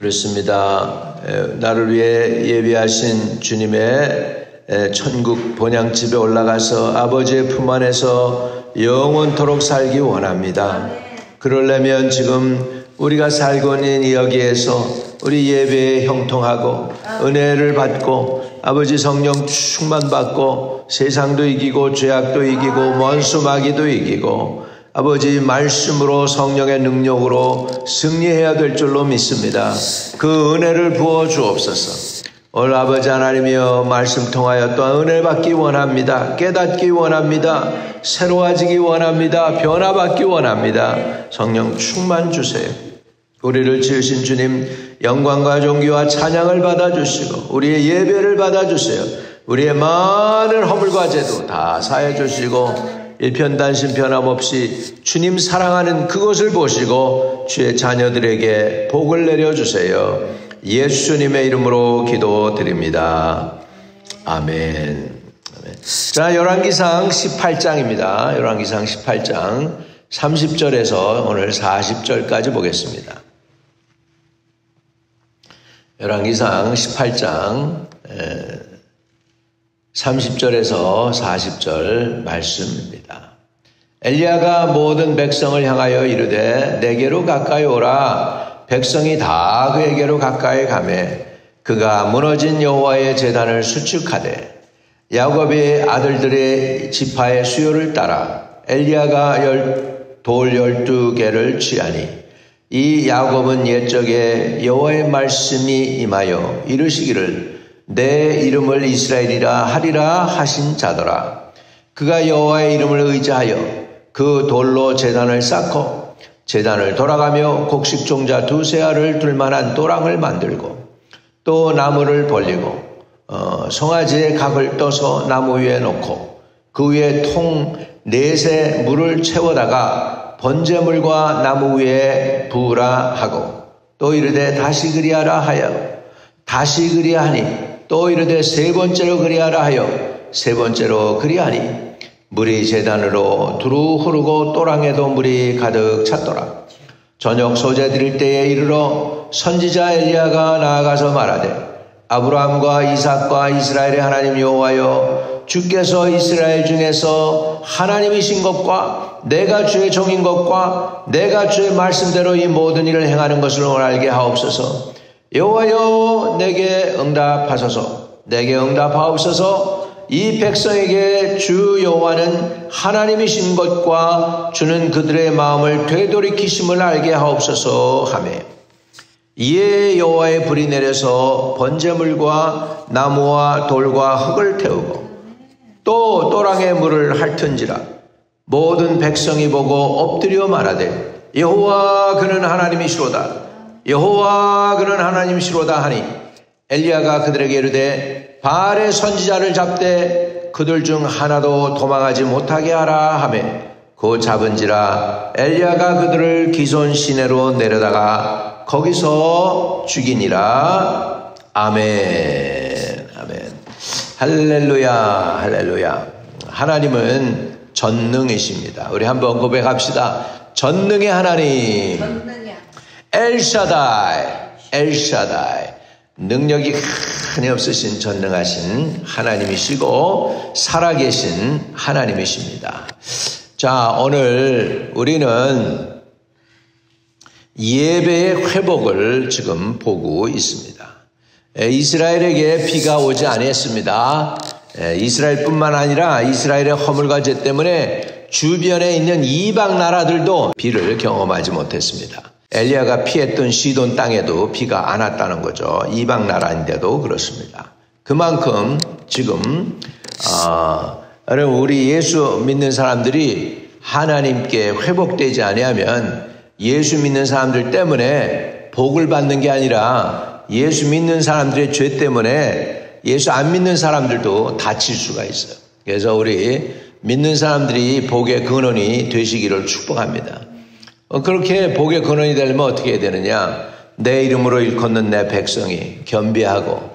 그렇습니다. 나를 위해 예비하신 주님의 천국 본향집에 올라가서 아버지의 품 안에서 영원토록 살기 원합니다. 그러려면 지금 우리가 살고 있는 여기에서 우리 예배에 형통하고 은혜를 받고 아버지 성령 충만받고 세상도 이기고 죄악도 이기고 원수 마귀도 이기고 아버지 말씀으로 성령의 능력으로 승리해야 될 줄로 믿습니다. 그 은혜를 부어 주옵소서. 오늘 아버지 하나님이여 말씀 통하여 또한 은혜 받기 원합니다. 깨닫기 원합니다. 새로워지기 원합니다. 변화받기 원합니다. 성령 충만 주세요. 우리를 지으신 주님 영광과 존귀와 찬양을 받아주시고 우리의 예배를 받아주세요. 우리의 많은 허물과 죄도 다 사해 주시고 일편단심 변함없이 주님 사랑하는 그것을 보시고 주의 자녀들에게 복을 내려주세요. 예수님의 이름으로 기도드립니다. 아멘. 자, 열왕기상 18장입니다. 열왕기상 18장 30절에서 오늘 40절까지 보겠습니다. 열왕기상 18장 30절에서 40절 말씀입니다. 엘리야가 모든 백성을 향하여 이르되 내게로 가까이 오라. 백성이 다 그에게로 가까이 가매 그가 무너진 여호와의 제단을 수축하되 야곱의 아들들의 지파의 수요를 따라 엘리야가 돌 12개를 취하니 이 야곱은 옛적에 여호와의 말씀이 임하여 이르시기를 내 이름을 이스라엘이라 하리라 하신 자더라. 그가 여호와의 이름을 의지하여 그 돌로 제단을 쌓고 제단을 돌아가며 곡식 종자 2세알을 둘만한 또랑을 만들고 또 나무를 벌리고 송아지의 각을 떠서 나무 위에 놓고 그 위에 통 4새 물을 채워다가 번제물과 나무 위에 부으라 하고 또 이르되 다시 그리하라 하여 다시 그리하니 또 이르되 3번째로 그리하라 하여 3번째로 그리하니 물이 제단으로 두루 흐르고 또랑에도 물이 가득 찼더라. 저녁 소재 드릴 때에 이르러 선지자 엘리야가 나아가서 말하되 아브라함과 이삭과 이스라엘의 하나님 여호와여 주께서 이스라엘 중에서 하나님이신 것과 내가 주의 종인 것과 내가 주의 말씀대로 이 모든 일을 행하는 것을 오늘 알게 하옵소서. 여호와여 내게 응답하소서. 내게 응답하옵소서. 이 백성에게 주 여호와는 하나님이신 것과 주는 그들의 마음을 되돌이키심을 알게 하옵소서 하며 이에 여호와의 불이 내려서 번제물과 나무와 돌과 흙을 태우고 또 또랑의 물을 핥은지라 모든 백성이 보고 엎드려 말하되 여호와 그는 하나님이시로다. 여호와 그는 하나님이시로다 하니 엘리야가 그들에게 이르되 바알의 선지자를 잡되 그들 중 하나도 도망하지 못하게 하라 하며 그 잡은지라 엘리야가 그들을 기손 시내로 내려다가 거기서 죽이니라. 아멘. 아멘. 할렐루야. 할렐루야. 하나님은 전능이십니다. 우리 한번 고백합시다. 전능의 하나님. 엘샤다이. 엘샤다이. 능력이 한이 없으신 전능하신 하나님이시고 살아계신 하나님이십니다. 자, 오늘 우리는 예배의 회복을 지금 보고 있습니다. 이스라엘에게 비가 오지 않았습니다. 이스라엘뿐만 아니라 이스라엘의 허물과 죄 때문에 주변에 있는 이방 나라들도 비를 경험하지 못했습니다. 엘리야가 피했던 시돈 땅에도 비가 안 왔다는 거죠. 이방 나라인데도 그렇습니다. 그만큼 지금 우리 예수 믿는 사람들이 하나님께 회복되지 아니하면 예수 믿는 사람들 때문에 복을 받는 게 아니라 예수 믿는 사람들의 죄 때문에 예수 안 믿는 사람들도 다칠 수가 있어요. 그래서 우리 믿는 사람들이 복의 근원이 되시기를 축복합니다. 그렇게 복의 근원이 되려면 어떻게 해야 되느냐? 내 이름으로 일컫는 내 백성이 겸비하고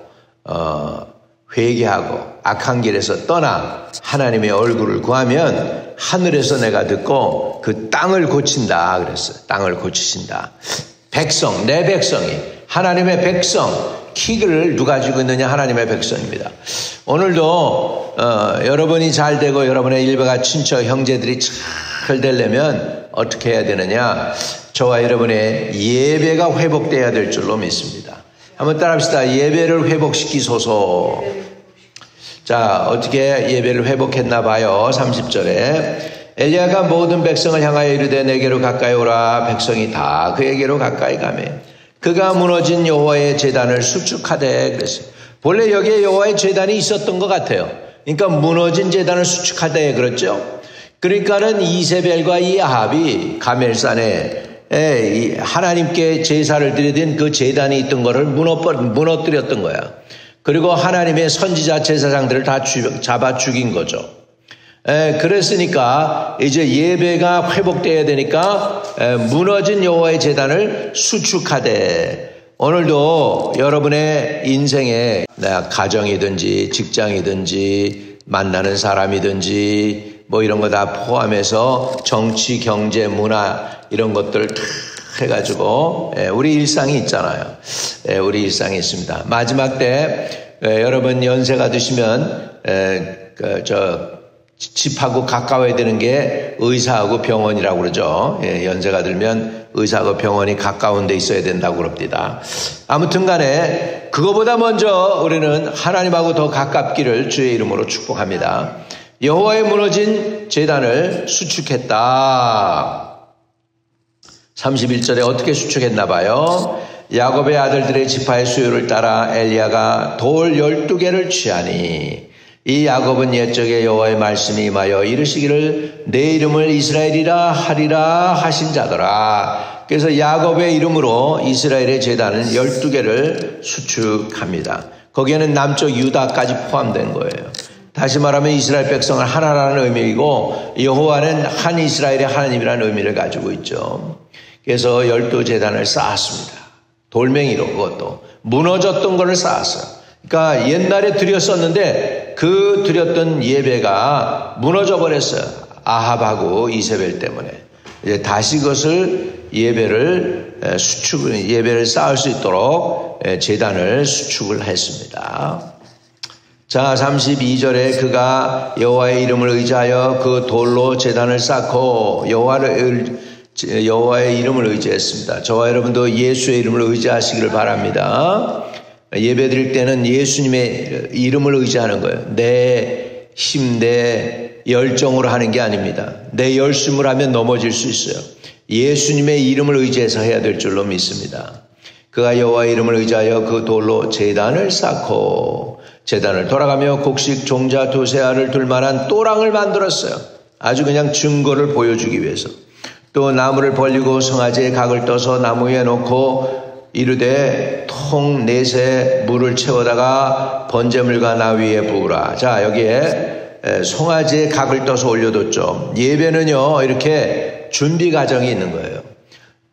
회개하고 악한 길에서 떠나 하나님의 얼굴을 구하면 하늘에서 내가 듣고 그 땅을 고친다 그랬어요. 땅을 고치신다. 백성, 내 백성이 하나님의 백성, 킥을 누가 쥐고 있느냐? 하나님의 백성입니다. 오늘도 여러분이 잘 되고 여러분의 일가가 친척 형제들이 잘 되려면 어떻게 해야 되느냐? 저와 여러분의 예배가 회복돼야 될 줄로 믿습니다. 한번 따라합시다. 예배를 회복시키소서. 자, 어떻게 예배를 회복했나 봐요. 30절에 엘리야가 모든 백성을 향하여 이르되 내게로 가까이 오라. 백성이 다 그에게로 가까이 가매 그가 무너진 여호와의 제단을 수축하되 그랬어요. 본래 여기에 여호와의 제단이 있었던 것 같아요. 그러니까 무너진 제단을 수축하되 그랬죠. 그러니까는 이세벨과 이 아합이 가멜산에 하나님께 제사를 드리던 그 제단이 있던 것을 무너뜨렸던 거야. 그리고 하나님의 선지자 제사장들을 다 잡아 죽인 거죠. 그랬으니까 이제 예배가 회복돼야 되니까 무너진 여호와의 제단을 수축하되, 오늘도 여러분의 인생에 가정이든지 직장이든지 만나는 사람이든지 뭐 이런 거 다 포함해서 정치, 경제, 문화 이런 것들 다 해가지고 우리 일상이 있잖아요. 우리 일상이 있습니다. 마지막 때 여러분 연세가 드시면 집하고 가까워야 되는 게 의사하고 병원이라고 그러죠. 연세가 들면 의사하고 병원이 가까운 데 있어야 된다고 그럽니다. 아무튼 간에 그거보다 먼저 우리는 하나님하고 더 가깝기를 주의 이름으로 축복합니다. 여호와의 무너진 제단을 수축했다. 31절에 어떻게 수축했나 봐요. 야곱의 아들들의 지파의 수요를 따라 엘리야가 돌 12개를 취하니 이 야곱은 옛적에 여호와의 말씀이 임하여 이르시기를 내 이름을 이스라엘이라 하리라 하신 자더라. 그래서 야곱의 이름으로 이스라엘의 제단은 12개를 수축합니다. 거기에는 남쪽 유다까지 포함된 거예요. 다시 말하면 이스라엘 백성은 하나라는 의미이고 여호와는 한 이스라엘의 하나님이라는 의미를 가지고 있죠. 그래서 12제단을 쌓았습니다. 돌멩이로, 그것도 무너졌던 것을 쌓았어요. 그러니까 옛날에 드렸었는데 그 드렸던 예배가 무너져 버렸어요. 아합하고 이세벨 때문에. 이제 다시 그것을 예배를 쌓을 수 있도록 제단을 수축을 했습니다. 자, 32절에 그가 여호와의 이름을 의지하여 그 돌로 제단을 쌓고 여호와의 이름을 의지했습니다. 저와 여러분도 예수의 이름을 의지하시기를 바랍니다. 예배 드릴 때는 예수님의 이름을 의지하는 거예요. 내 힘, 내 열정으로 하는 게 아닙니다. 내 열심을 하면 넘어질 수 있어요. 예수님의 이름을 의지해서 해야 될 줄로 믿습니다. 그가 여호와의 이름을 의지하여 그 돌로 제단을 쌓고 제단을 돌아가며 곡식 종자 두세 알을 둘 만한 또랑을 만들었어요. 아주 그냥 증거를 보여주기 위해서. 또 나무를 벌리고 송아지에 각을 떠서 나무 위에 놓고 이르되 통 넷에 물을 채워다가 번제물과 나위 위에 부으라. 자, 여기에 송아지에 각을 떠서 올려뒀죠. 예배는요 이렇게 준비 과정이 있는 거예요.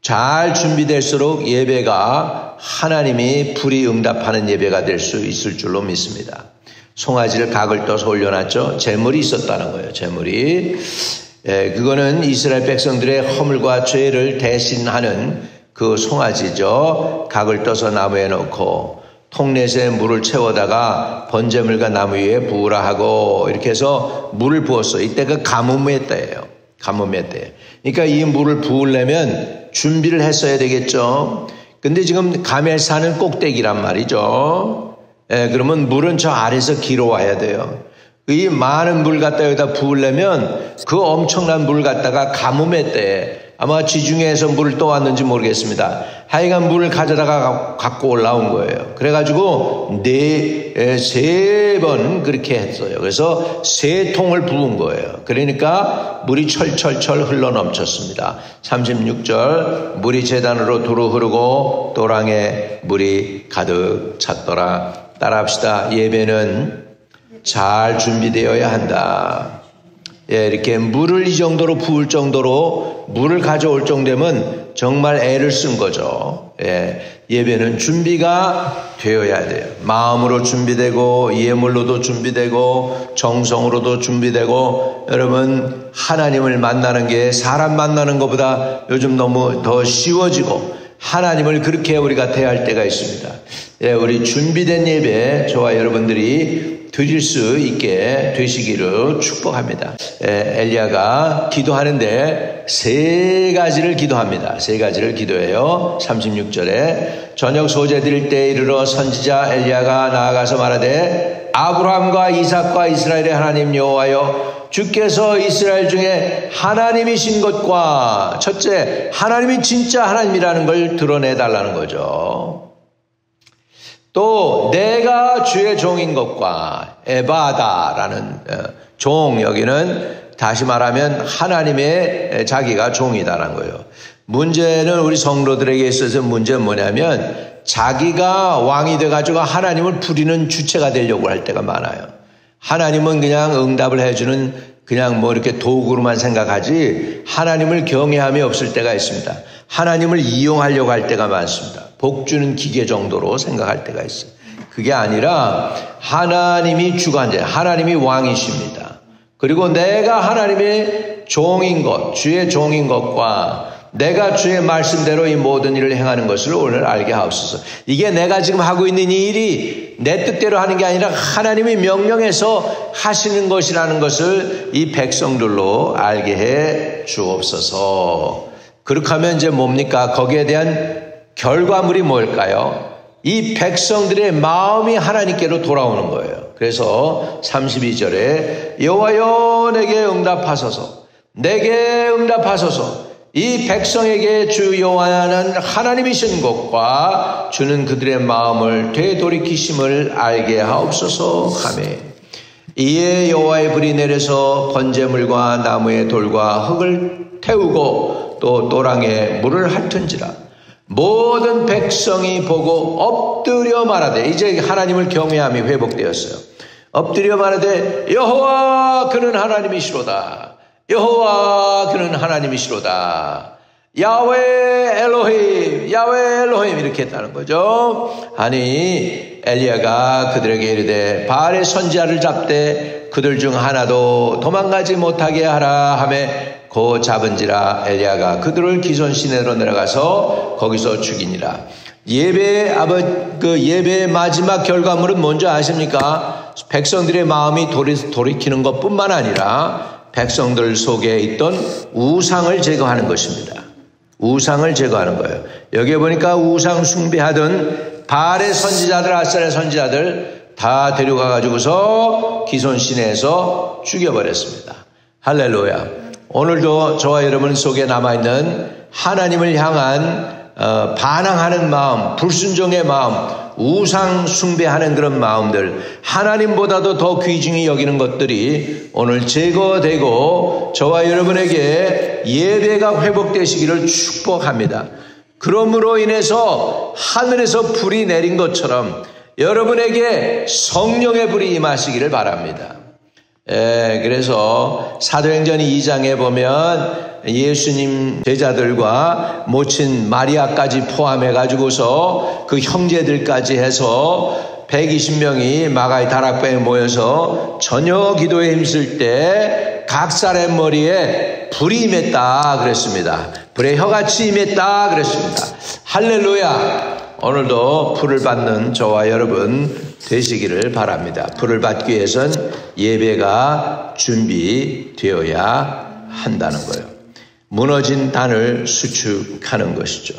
잘 준비될수록 예배가 하나님이 불이 응답하는 예배가 될 수 있을 줄로 믿습니다. 송아지를 각을 떠서 올려놨죠. 제물이 있었다는 거예요. 제물이. 그거는 이스라엘 백성들의 허물과 죄를 대신하는 그 송아지죠. 각을 떠서 나무에 넣고 통넷에 물을 채워다가 번제물과 나무 위에 부으라 하고 이렇게 해서 물을 부었어요. 이때가 가뭄의 때예요. 가뭄의 때. 그러니까 이 물을 부으려면 준비를 했어야 되겠죠. 근데 지금 가멜산은 꼭대기란 말이죠. 그러면 물은 저 아래서 길어와야 돼요. 이 많은 물 갖다 여기다 부으려면 그 엄청난 물 갖다가 가뭄의 때에 아마 지중해에서 물을 떠왔는지 모르겠습니다. 하여간 물을 가져다가 갖고 올라온 거예요. 그래가지고 세 번 그렇게 했어요. 그래서 3통을 부은 거예요. 그러니까 물이 철철철 흘러 넘쳤습니다. 36절 물이 제단으로 두루 흐르고 또랑에 물이 가득 찼더라. 따라합시다. 예배는 잘 준비되어야 한다. 이렇게 물을 이 정도로 부을 정도로 물을 가져올 정도면 정말 애를 쓴 거죠. 예배는 준비가 되어야 돼요. 마음으로 준비되고 예물로도 준비되고 정성으로도 준비되고. 여러분 하나님을 만나는 게 사람 만나는 것보다 요즘 너무 더 쉬워지고 하나님을 그렇게 우리가 대할 때가 있습니다. 예, 우리 준비된 예배 저와 여러분들이 드릴 수 있게 되시기를 축복합니다. 예, 엘리야가 기도하는데 세 가지를 기도합니다. 세 가지를 기도해요. 36절에 저녁 소재 드릴 때 이르러 선지자 엘리야가 나아가서 말하되 아브라함과 이삭과 이스라엘의 하나님 여호와여 주께서 이스라엘 중에 하나님이신 것과 첫째 하나님이 진짜 하나님이라는 걸 드러내달라는 거죠. 또 내가 주의 종인 것과 에바다라는 종, 여기는 다시 말하면 하나님의 자기가 종이다라는 거예요. 문제는 우리 성도들에게 있어서 문제는 뭐냐면 자기가 왕이 돼가지고 하나님을 부리는 주체가 되려고 할 때가 많아요. 하나님은 그냥 응답을 해주는 그냥 뭐 이렇게 도구로만 생각하지 하나님을 경외함이 없을 때가 있습니다. 하나님을 이용하려고 할 때가 많습니다. 복 주는 기계 정도로 생각할 때가 있어요. 그게 아니라 하나님이 주관자, 하나님이 왕이십니다. 그리고 내가 하나님의 종인 것, 주의 종인 것과 내가 주의 말씀대로 이 모든 일을 행하는 것을 오늘 알게 하옵소서. 이게 내가 지금 하고 있는 이 일이 내 뜻대로 하는 게 아니라 하나님이 명령해서 하시는 것이라는 것을 이 백성들로 알게 해 주옵소서. 그렇게 하면 이제 뭡니까? 거기에 대한 결과물이 뭘까요? 이 백성들의 마음이 하나님께로 돌아오는 거예요. 그래서 32절에 여호와여 내게 응답하소서. 내게 응답하소서. 이 백성에게 주 여호와는 하나님이신 것과 주는 그들의 마음을 되돌이키심을 알게 하옵소서 하며 이에 여호와의 불이 내려서 번제물과 나무의 돌과 흙을 태우고 또 또랑에 물을 핥은지라 모든 백성이 보고 엎드려 말하되 이제 하나님을 경외함이 회복되었어요. 엎드려 말하되 여호와 그는 하나님이시로다. 여호와 그는 하나님이시로다. 야훼 엘로힘 야훼 엘로힘 이렇게 했다는 거죠. 아니 엘리야가 그들에게 이르되 바알의 선지자를 잡되 그들 중 하나도 도망가지 못하게 하라 하며 고 잡은지라 엘리야가 그들을 기손 시내로 내려가서 거기서 죽이니라. 예배의 마지막 결과물은 뭔지 아십니까? 백성들의 마음이 돌이키는 것뿐만 아니라 백성들 속에 있던 우상을 제거하는 것입니다. 우상을 제거하는 거예요. 여기에 보니까 우상 숭배하던 바알의 선지자들, 아셀의 선지자들 다 데려가 가지고서 기손 시내에서 죽여버렸습니다. 할렐루야. 오늘도 저와 여러분 속에 남아있는 하나님을 향한 반항하는 마음, 불순종의 마음, 우상 숭배하는 그런 마음들, 하나님보다도 더 귀중히 여기는 것들이 오늘 제거되고 저와 여러분에게 예배가 회복되시기를 축복합니다. 그러므로 인해서 하늘에서 불이 내린 것처럼 여러분에게 성령의 불이 임하시기를 바랍니다. 그래서 사도행전 2장에 보면 예수님 제자들과 모친 마리아까지 포함해 가지고서 그 형제들까지 해서 120명이 마가의 다락방에 모여서 저녁 기도에 힘쓸 때 각 사람 머리에 불이 임했다 그랬습니다. 불의 혀같이 임했다 그랬습니다. 할렐루야. 오늘도 불을 받는 저와 여러분 되시기를 바랍니다. 불을 받기 위해선 예배가 준비되어야 한다는 거예요. 무너진 단을 수축하는 것이죠.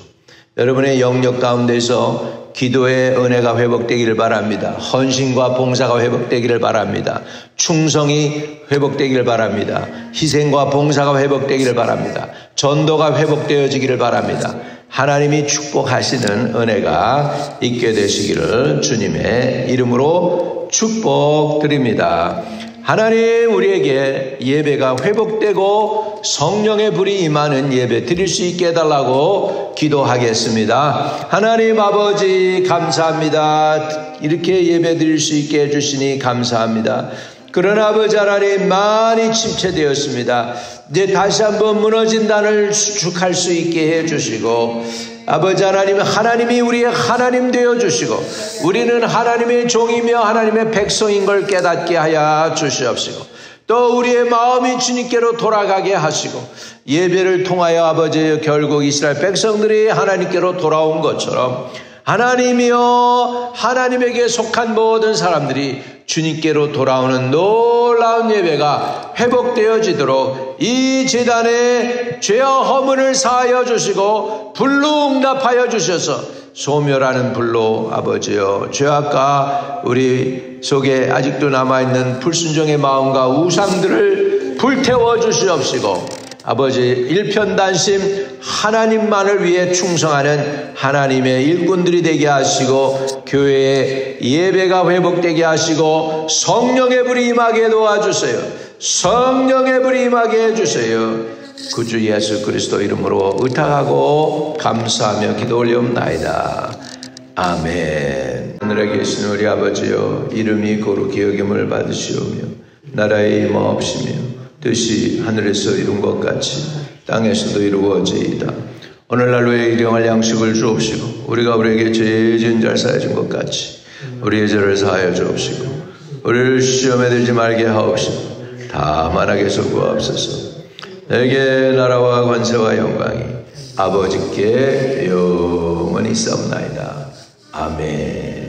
여러분의 영역 가운데서 기도의 은혜가 회복되기를 바랍니다. 헌신과 봉사가 회복되기를 바랍니다. 충성이 회복되기를 바랍니다. 희생과 봉사가 회복되기를 바랍니다. 전도가 회복되어지기를 바랍니다. 하나님이 축복하시는 은혜가 있게 되시기를 주님의 이름으로 축복드립니다. 하나님 우리에게 예배가 회복되고 성령의 불이 임하는 예배 드릴 수 있게 해달라고 기도하겠습니다. 하나님 아버지 감사합니다. 이렇게 예배 드릴 수 있게 해주시니 감사합니다. 그러나 아버지 하나님 많이 침체되었습니다. 이제 다시 한번 무너진 단을 수축할 수 있게 해주시고 아버지 하나님, 하나님이 우리의 하나님 되어주시고 우리는 하나님의 종이며 하나님의 백성인 걸 깨닫게 하여 주시옵시고 또 우리의 마음이 주님께로 돌아가게 하시고 예배를 통하여 아버지 결국 이스라엘 백성들이 하나님께로 돌아온 것처럼 하나님이여 하나님에게 속한 모든 사람들이 주님께로 돌아오는 놀라운 예배가 회복되어지도록 이 제단에 죄와 허물을 사하여 주시고 불로 응답하여 주셔서 소멸하는 불로 아버지여 죄악과 우리 속에 아직도 남아있는 불순종의 마음과 우상들을 불태워 주시옵시고 아버지 일편단심 하나님만을 위해 충성하는 하나님의 일꾼들이 되게 하시고 교회의 예배가 회복되게 하시고 성령의 불이 임하게 도와주세요. 성령의 불이 임하게 해주세요. 구주 예수 그리스도 이름으로 의탁하고 감사하며 기도 올리옵나이다. 아멘. 하늘에 계신 우리 아버지여 이름이 거룩히 여김을 받으시오며 나라의 임하옵시며 뜻이 하늘에서 이룬 것 같이 땅에서도 이루어지이다. 오늘날 우리에게 일용할 양식을 주옵시고 우리가 우리에게 죄 지은 자를 사하여 준 것 같이 우리의 죄를 사하여 주옵시고 우리를 시험에 들지 말게 하옵시고 다만 악에서 구하옵소서. 내게 나라와 권세와 영광이 아버지께 영원히 있사옵나이다. 아멘.